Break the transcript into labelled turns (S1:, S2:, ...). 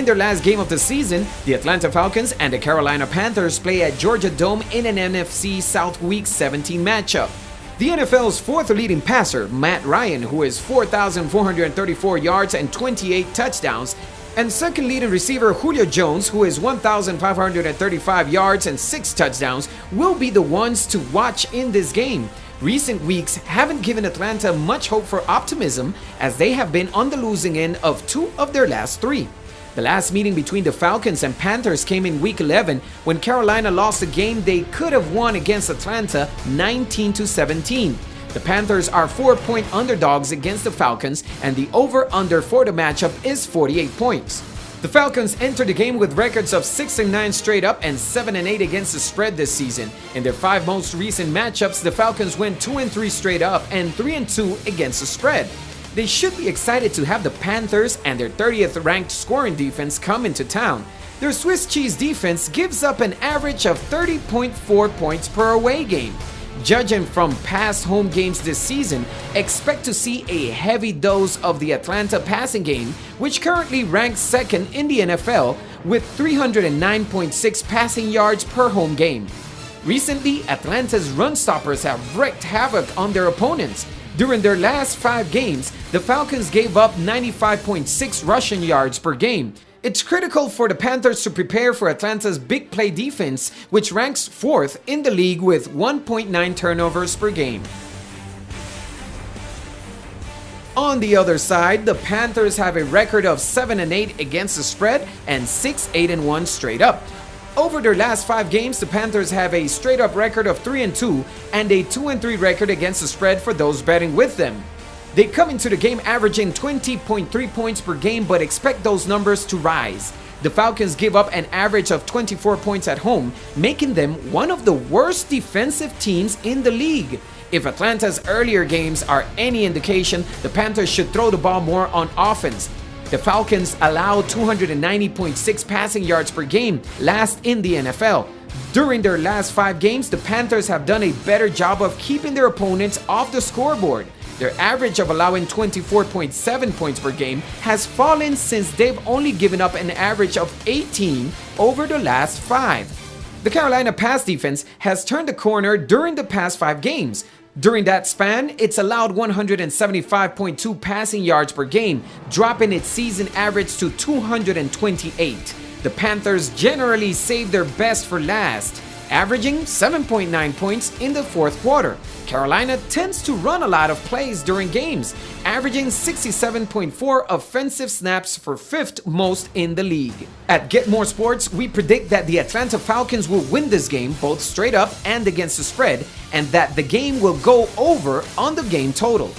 S1: their last game of the season, the Atlanta Falcons and the Carolina Panthers play at Georgia Dome in an NFC South Week 17 matchup. The NFL's fourth leading passer, Matt Ryan, who is 4,434 yards and 28 touchdowns, and second leading receiver Julio Jones, who is 1,535 yards and 6 touchdowns, will be the ones to watch in this game. Recent weeks haven't given Atlanta much hope for optimism, as they have been on the losing end of 2 of their last 3. The last meeting between the Falcons and Panthers came in Week 11 when Carolina lost a game they could have won against Atlanta 19-17. The Panthers are 4-point underdogs against the Falcons, and the over-under for the matchup is 48 points. The Falcons entered the game with records of 6-9 straight up and 7-8 against the spread this season. In their 5 most recent matchups, the Falcons went 2-3 straight up and 3-2 against the spread. They should be excited to have the Panthers and their 30th ranked scoring defense come into town. Their Swiss cheese defense gives up an average of 30.4 points per away game. Judging from past home games this season, expect to see a heavy dose of the Atlanta passing game, which currently ranks second in the NFL with 309.6 passing yards per home game. Recently, Atlanta's run stoppers have wreaked havoc on their opponents. During their last 5 games, the Falcons gave up 95.6 rushing yards per game. It's critical for the Panthers to prepare for Atlanta's big play defense, which ranks 4th in the league with 1.9 turnovers per game. On the other side, the Panthers have a record of 7-8 against the spread and 6-8-1 straight up. Over their last 5 games, the Panthers have a straight-up record of 3-2 and a 2-3 record against the spread for those betting with them. They come into the game averaging 20.3 points per game, but expect those numbers to rise. The Falcons give up an average of 24 points at home, making them one of the worst defensive teams in the league. If Atlanta's earlier games are any indication, the Panthers should throw the ball more on offense. The Falcons allow 290.6 passing yards per game, last in the NFL. During their last 5 games, the Panthers have done a better job of keeping their opponents off the scoreboard. Their average of allowing 24.7 points per game has fallen since they've only given up an average of 18 over the last 5. The Carolina pass defense has turned the corner during the past 5 games. During that span, it's allowed 175.2 passing yards per game, dropping its season average to 228. The Panthers generally save their best for last, averaging 7.9 points in the 4th quarter. Carolina tends to run a lot of plays during games, averaging 67.4 offensive snaps for 5th most in the league. At Get More Sports, we predict that the Atlanta Falcons will win this game both straight up and against the spread, and that the game will go over on the game total.